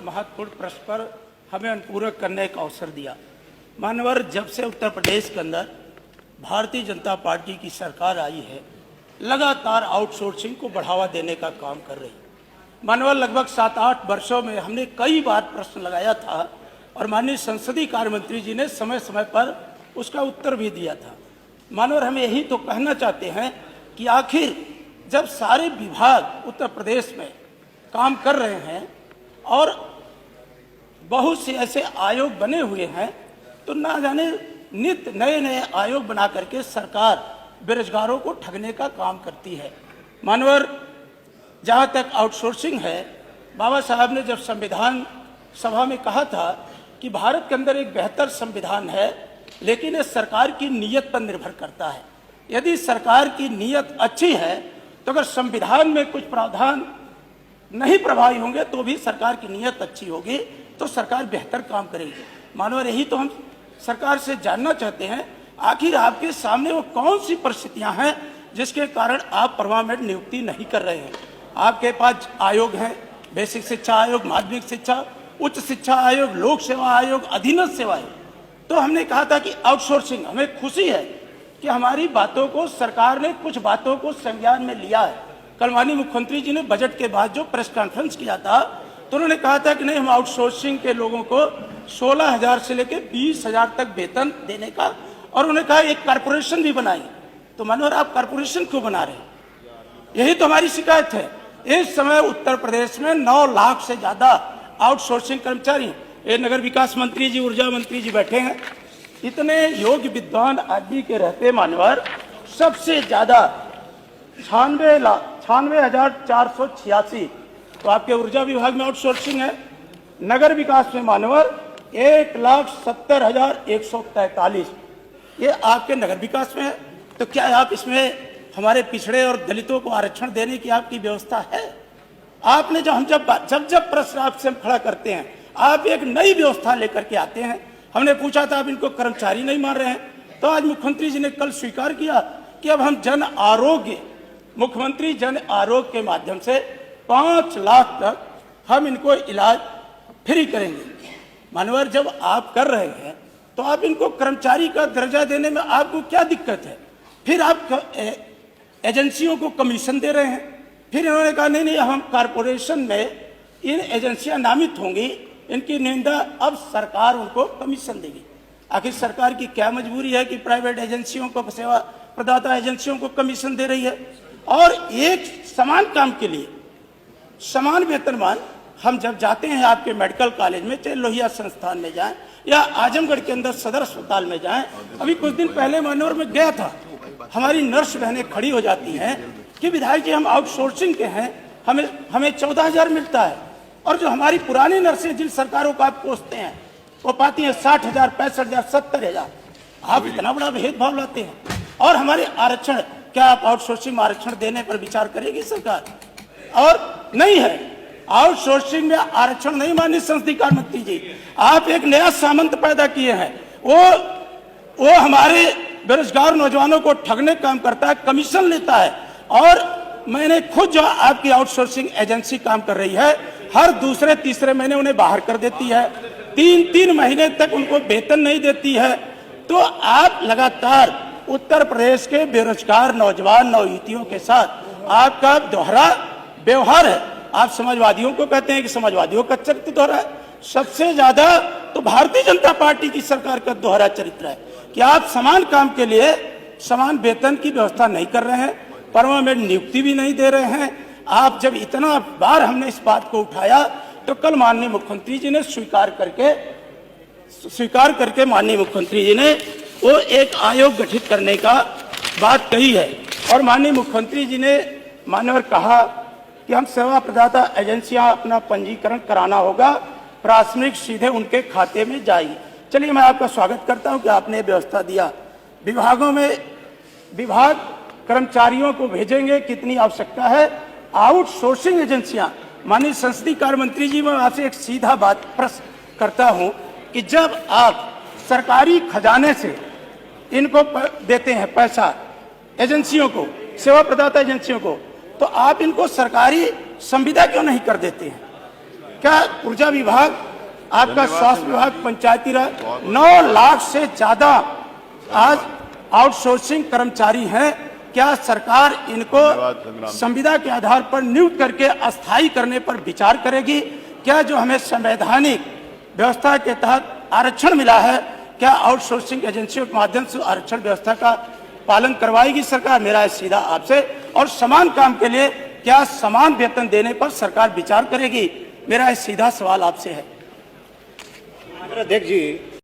महत्वपूर्ण प्रश्न पर हमें अनुपूरक करने का अवसर दिया। मानवर, जब से उत्तर प्रदेश के अंदर भारतीय जनता पार्टी की सरकार आई है, लगातार आउटसोर्सिंग को बढ़ावा देने का काम कर रही है। मानवर, लगभग 7-8 वर्षों में हमने कई बार प्रश्न लगाया था और माननीय संसदीय कार्य मंत्री जी ने समय समय पर उसका उत्तर भी दिया था। मानवर, हम यही तो कहना चाहते हैं कि आखिर जब सारे विभाग उत्तर प्रदेश में काम कर रहे हैं और बहुत से ऐसे आयोग बने हुए हैं, तो ना जाने नित्य नए नए आयोग बना करके सरकार बेरोजगारों को ठगने का काम करती है। मानवर, जहाँ तक आउटसोर्सिंग है, बाबा साहब ने जब संविधान सभा में कहा था कि भारत के अंदर एक बेहतर संविधान है, लेकिन ये सरकार की नीयत पर निर्भर करता है। यदि सरकार की नीयत अच्छी है तो अगर संविधान में कुछ प्रावधान नहीं प्रभावी होंगे तो भी सरकार की नीयत अच्छी होगी तो सरकार बेहतर काम करेगी। मानवर, यही तो हम सरकार से जानना चाहते हैं, आखिर आपके सामने वो कौन सी परिस्थितियां हैं जिसके कारण आप परमानेंट नियुक्ति नहीं कर रहे हैं। आपके पास आयोग हैं, बेसिक शिक्षा आयोग, माध्यमिक शिक्षा, उच्च शिक्षा आयोग, लोक सेवा आयोग, अधीनस्थ सेवा आयोग। तो हमने कहा था कि आउटसोर्सिंग, हमें खुशी है कि हमारी बातों को सरकार ने कुछ बातों को संज्ञान में लिया है। कल माननीय मुख्यमंत्री जी ने बजट के बाद जो प्रेस कॉन्फ्रेंस किया था तो उन्होंने कहा था कि नहीं, हम आउटसोर्सिंग के लोगों को 16,000 से लेकर 20,000 तक वेतन देने का, और उन्होंने कहा एक कारपोरेशन भी बनाएंगे। तो मनोहर, आप कारपोरेशन क्यों बना रहे हैं? यही तो हमारी शिकायत है। इस समय उत्तर प्रदेश में 9 लाख से ज्यादा आउटसोर्सिंग कर्मचारी, ये नगर विकास मंत्री जी, ऊर्जा मंत्री जी बैठे हैं, इतने योग्य विद्वान आदमी के रहते मानवर सबसे ज्यादा 96,486 तो आपके ऊर्जा विभाग में आउटसोर्सिंग है। नगर विकास में मानवर 1,70,143 ये आपके नगर विकास में है। तो क्या आप इसमें हमारे पिछड़े और दलितों को आरक्षण देने की आपकी व्यवस्था है? आपने जब प्रश्न आपसे हम खड़ा करते हैं, आप एक नई व्यवस्था लेकर के आते हैं। हमने पूछा था आप इनको कर्मचारी नहीं मान रहे हैं, तो आज मुख्यमंत्री जी ने कल स्वीकार किया कि अब हम मुख्यमंत्री जन आरोग्य के माध्यम से 5 लाख तक हम इनको इलाज फ्री करेंगे। मानवर, जब आप कर रहे हैं तो आप इनको कर्मचारी का दर्जा देने में आपको क्या दिक्कत है? फिर आप एजेंसियों को कमीशन दे रहे हैं। फिर इन्होंने कहा नहीं, हम कारपोरेशन में इन एजेंसियां नामित होंगी, इनकी निंदा, अब सरकार उनको कमीशन देगी। आखिर सरकार की क्या मजबूरी है कि प्राइवेट एजेंसियों को, सेवा प्रदाता एजेंसियों को कमीशन दे रही है? और एक समान काम के लिए समान वेतनमान, हम जब जाते हैं आपके मेडिकल कॉलेज में, चाहे लोहिया संस्थान में जाएं या आजमगढ़ के अंदर सदर अस्पताल में जाएं, अभी कुछ दिन पहले मानवर में गया था, हमारी नर्स बहनें खड़ी हो जाती हैं कि विधायक जी हम आउटसोर्सिंग के हैं, हमें 14,000 मिलता है, और जो हमारी पुरानी नर्सें जिन सरकारों को आप पोसते हैं वो पाती हैं 60,000, 65,000, 70,000। आप इतना बड़ा भेदभाव लाते हैं। और हमारे आरक्षण, क्या आप आउटसोर्सिंग आरक्षण देने पर विचार करेगी सरकार? और नहीं है, आउटसोर्सिंग में आरक्षण नहीं। माननीय संसदीय कार्य मंत्री जी, आप एक नया सामंत पैदा किए हैं, वो हमारे बेरोजगार नौजवानों को ठगने का काम करता है, कमीशन लेता है। और मैंने खुद, जो आपकी आउटसोर्सिंग एजेंसी काम कर रही है, हर दूसरे तीसरे महीने उन्हें बाहर कर देती है, 3-3 महीने तक उनको वेतन नहीं देती है। तो आप लगातार उत्तर प्रदेश के बेरोजगार नौजवान नवयुवतियों के साथ आपका दोहरा व्यवहार है। आप समाजवादियों को कहते हैं कि समाजवादियों का चरित्र दोहरा है। सबसे ज्यादा तो भारतीय जनता पार्टी की सरकार का दोहरा चरित्र है कि आप समान काम के लिए समान वेतन की व्यवस्था नहीं कर रहे हैं, परमानेंट नियुक्ति भी नहीं दे रहे हैं। आप जब इतना बार हमने इस बात को उठाया तो कल माननीय मुख्यमंत्री जी ने स्वीकार करके माननीय मुख्यमंत्री जी ने वो एक आयोग गठित करने का बात कही है। और माननीय मुख्यमंत्री जी ने मान्यवर कहा कि हम सेवा प्रदाता एजेंसियां अपना पंजीकरण कराना होगा, प्राथमिक सीधे उनके खाते में जाएगी। चलिए, मैं आपका स्वागत करता हूं कि आपने व्यवस्था दिया। विभागों में विभाग कर्मचारियों को भेजेंगे, कितनी आवश्यकता है? आउटसोर्सिंग एजेंसियां, माननीय संसदीय कार्य मंत्री जी, मैं आपसे एक सीधा बात प्रश्न करता हूं कि जब आप सरकारी खजाने से इनको देते हैं पैसा एजेंसियों को, सेवा प्रदाता एजेंसियों को, तो आप इनको सरकारी संविदा क्यों नहीं कर देते हैं? क्या ऊर्जा विभाग, आपका स्वास्थ्य विभाग, पंचायती राज, 9 लाख से ज्यादा आज आउटसोर्सिंग कर्मचारी हैं। क्या सरकार इनको संविदा के आधार पर नियुक्त करके अस्थायी करने पर विचार करेगी? क्या जो हमें संवैधानिक व्यवस्था के तहत आरक्षण मिला है, क्या आउटसोर्सिंग एजेंसियों के माध्यम से आरक्षण व्यवस्था का पालन करवाएगी सरकार? मेरा है सीधा आपसे। और समान काम के लिए क्या समान वेतन देने पर सरकार विचार करेगी? मेरा सीधा सवाल आपसे है। अध्यक्ष जी,